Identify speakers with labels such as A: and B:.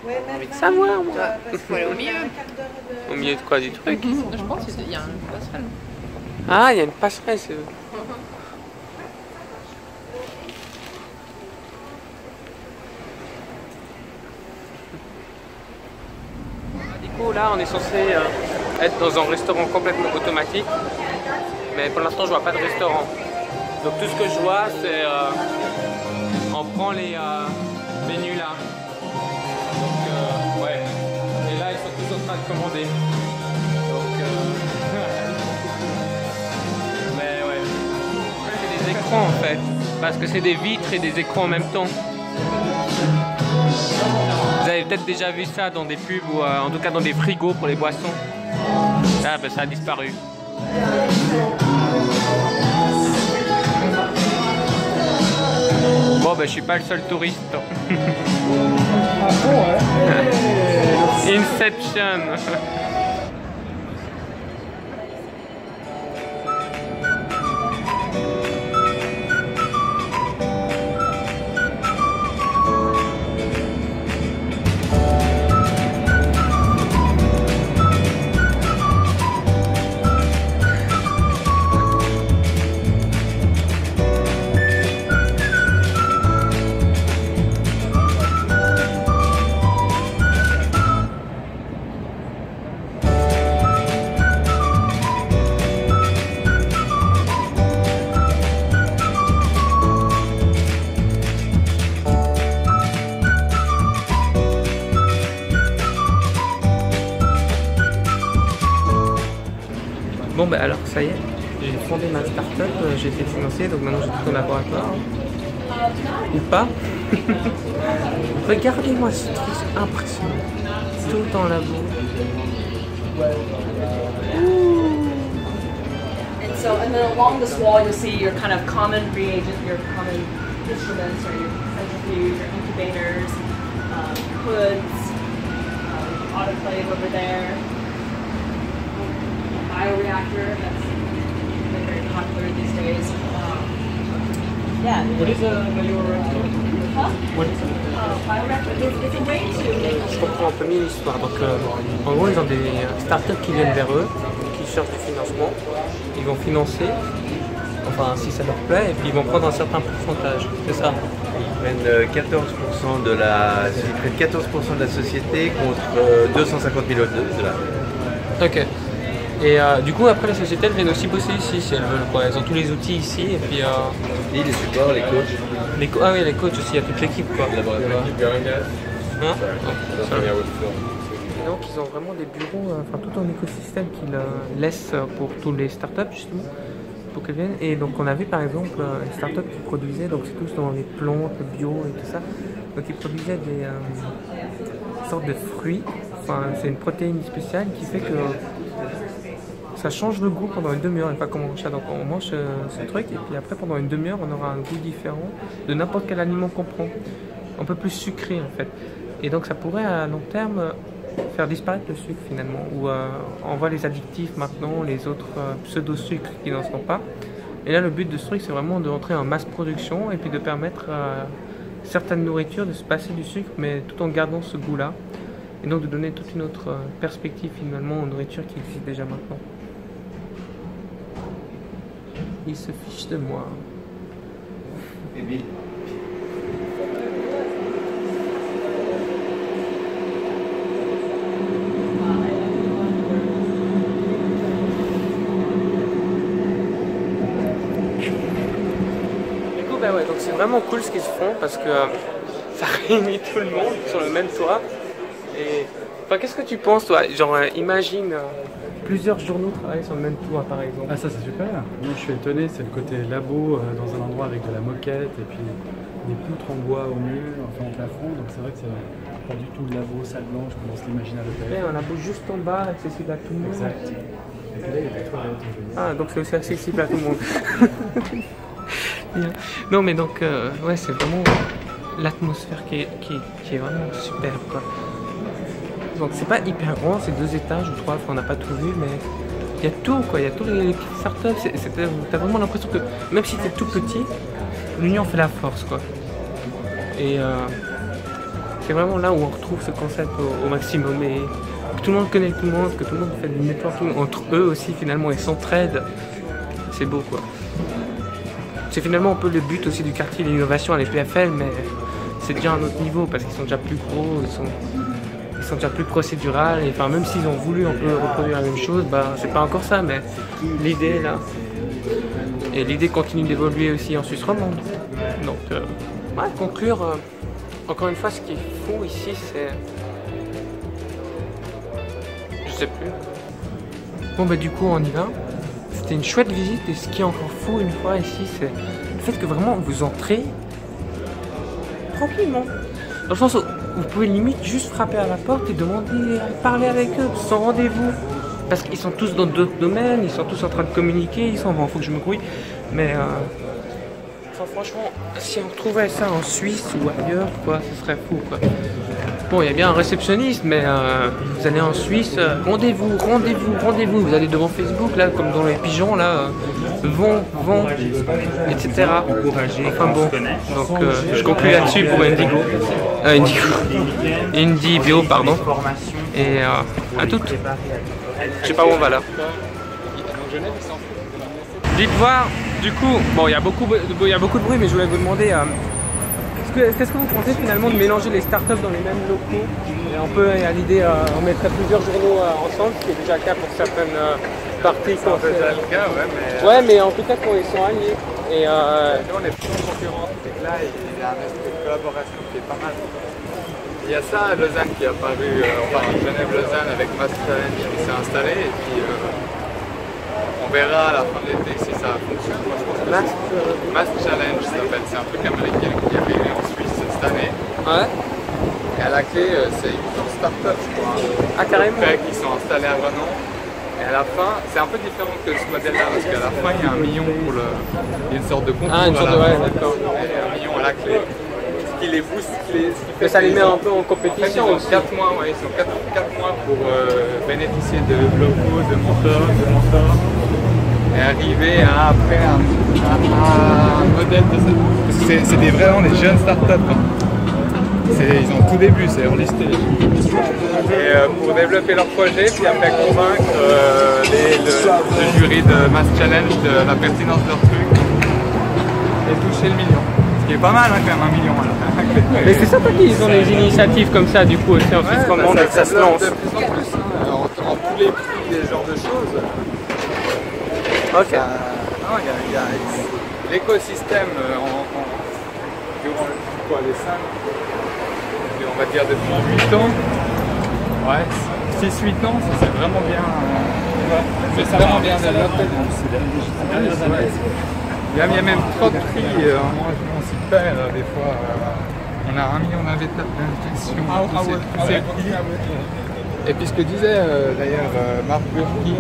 A: J'ai envie de savoir, moi.
B: Faut aller au milieu.
A: Au milieu de quoi, du truc?
B: Je pense qu'il y a une passerelle.
A: Ah, il y a une passerelle, c'est... Du coup, là, on est censé être dans un restaurant complètement automatique. Mais pour l'instant, je vois pas de restaurant. Donc tout ce que je vois, c'est... on prend les menus là. Donc, ouais. Et là, ils sont tous en train de commander. Donc... mais ouais. C'est des écrans en fait. Parce que c'est des vitres et des écrans en même temps. Vous avez peut-être déjà vu ça dans des pubs ou en tout cas dans des frigos pour les boissons. Ah ben ça a disparu. Bon ben je suis pas le seul touriste. Inception. Bon bah alors ça y est, j'ai fondé ma start-up, j'ai été financé, donc maintenant j'ai tout un laboratoire. Ou pas. Regardez-moi ce truc impressionnant. Tout en labo.
C: And then along this wall, you'll see your kind of common reagent, your common instruments, or your centrifuge, your incubators, hoods, autoclave over there, bioreactor that's been very popular these days. Yeah.
D: What is a bioreactor?
C: Huh?
D: What is it?
C: Bioreactor is a way to
A: Je comprends un peu mieux l'histoire. Donc en gros ils ont des startups qui viennent vers eux, qui cherchent du financement, ils vont financer, enfin si ça leur plaît, et puis ils vont prendre un certain pourcentage, c'est ça?
E: Ils prennent 14% de la, ils prennent 14% de la société contre 250 000 $.
A: Ok. Et du coup après les sociétés elles viennent aussi bosser ici si elles veulent quoi. Elles ont tous les outils ici et puis
E: Et les supports, les coachs.
A: ah oui les coachs aussi, il y a toute l'équipe quoi. Hein? Et donc ils ont vraiment des bureaux, enfin tout un écosystème qu'ils laissent pour tous les startups justement, pour qu'elles viennent. Et donc on a vu par exemple les startups qui produisaient, donc c'est tous dans les plantes, le bio et tout ça. Donc ils produisaient des sortes de fruits, enfin c'est une protéine spéciale qui fait que ça change le goût pendant une demi-heure. Une fois qu'on mange ça, donc on mange ce truc et puis après pendant une demi-heure on aura un goût différent de n'importe quel aliment qu'on prend. Un peu plus sucré en fait. Et donc ça pourrait à long terme faire disparaître le sucre finalement. Ou on voit les additifs maintenant, les autres pseudo-sucres qui n'en sont pas. Et là le but de ce truc c'est vraiment de rentrer en masse production et puis de permettre à certaines nourritures de se passer du sucre mais tout en gardant ce goût là. Et donc de donner toute une autre perspective finalement aux nourritures qui existent déjà maintenant. Il se fiche de moi. Bah ouais, donc c'est vraiment cool ce qu'ils se font parce que ça réunit tout le monde sur le même toit. Et enfin, qu'est-ce que tu penses toi? Genre imagine plusieurs journaux travailler sur le même toit par exemple.
D: Ah ça c'est super. Moi je suis étonné, c'est le côté labo dans un endroit avec de la moquette et puis des poutres en bois au mur, enfin en plafond. Donc c'est vrai que c'est pas du tout le labo, salle blanche comme on se l'imagine à l'hôtel.
A: Un labo juste en bas, accessible à tout le monde.
D: Exact. Et puis là il y a des toilettes.
A: Ah donc c'est aussi accessible à tout le monde. Non mais donc ouais c'est vraiment l'atmosphère qui est vraiment superbe quoi. Donc c'est pas hyper grand, c'est 2 étages ou 3, enfin, on n'a pas tout vu mais il y a tout quoi, il y a tous les petites startups, t'as vraiment l'impression que même si t'es tout petit, l'union fait la force quoi. Et C'est vraiment là où on retrouve ce concept au maximum et que tout le monde connaît tout le monde, que tout le monde fait du networking entre eux aussi finalement et s'entraide. C'est beau quoi. C'est finalement un peu le but aussi du quartier de l'innovation à l'EPFL, mais c'est déjà un autre niveau parce qu'ils sont déjà plus gros, ils sont déjà plus procédurales. Et enfin, même s'ils ont voulu un peu reproduire la même chose, bah, c'est pas encore ça, mais l'idée est là. Et l'idée continue d'évoluer aussi en Suisse romande. Donc, ouais, conclure, encore une fois, ce qui est fou ici, c'est. Je sais plus. Bon, bah, du coup, on y va. C'était une chouette visite et ce qui est encore fou une fois ici, c'est le fait que vraiment vous entrez tranquillement. Dans le sens où vous pouvez limite juste frapper à la porte et demander à parler avec eux sans rendez-vous. Parce qu'ils sont tous dans d'autres domaines, ils sont tous en train de communiquer, ils sont bon, faut que je me grouille. Mais enfin, franchement, si on trouvait ça en Suisse ou ailleurs, quoi, ce serait fou quoi. Bon, il y a bien un réceptionniste, mais vous allez en Suisse, rendez-vous, rendez-vous, rendez-vous. Vous allez devant Facebook, là, comme dans les pigeons, là, vont, etc. Enfin bon, donc je conclue là-dessus pour Indie Bio, pardon. Et à toutes. Je sais pas où on va là. Dites voir, du coup, bon, il y a beaucoup de bruit, mais je voulais vous demander. Qu'est-ce que vous pensez finalement de mélanger les startups dans les mêmes locaux? Et un peu, il y a l'idée, on mettrait plusieurs journaux ensemble, ce qui est déjà le cas pour certaines parties.
F: C'est déjà le cas, ouais, mais...
A: Ouais, mais en tout cas quand ils sont alliés. Et
F: nous, on est plus en concurrence, et là, il y a un esprit de collaboration qui est pas mal. Il y a ça à Lausanne qui est apparu, enfin Genève-Lausanne avec Mass Challenge qui s'est installé, et puis on verra à la fin de l'été si ça fonctionne. Moi, je pense que Mass Challenge s'appelle, c'est un truc américain qui avait eu en Suisse cette année.
A: ouais.
F: Et à la clé, c'est une start-up, je crois.
A: Ah, carrément.
F: Qui sont installés à Renan. Et à la fin, c'est un peu différent que ce modèle-là, parce qu'à la fin, il y a un million pour le. Il y a une sorte de concours.
A: Ah, une sorte de, ouais, d'accord.
F: Et un million à la clé. Ce qui les booste, ce qui fait
A: ça les met un peu en
F: En fait,
A: compétition.
F: ils ont 4 mois, ouais, ils ont 4 mois pour bénéficier de locaux, de mentors, et arriver à après un modèle de ça. Parce que c'est vraiment des jeunes startups. Ils ont tout début, c'est early stage. Et pour développer leur projet, puis après convaincre le jury de Mass Challenge de la pertinence de leur truc et toucher le million. Ce qui est pas mal hein, quand même, 1 million.
A: Mais c'est sympa qu'ils ont des initiatives comme ça du coup aussi en Suisse romande et que ça se lance.
F: De plus en plus, hein, en tous les prix, des genres de choses.
A: Ok.
F: Il y a l'écosystème durant quoi, les 5, on va dire depuis 8 ans, ouais, 6-8 ans, ça s'est vraiment bien, c'est vraiment bien développé. Il y a même trop de prix, moi on s'y perd des fois, on a 1 million d'invitations, tous ces prix. Et puis ce que disait d'ailleurs Marc Burki,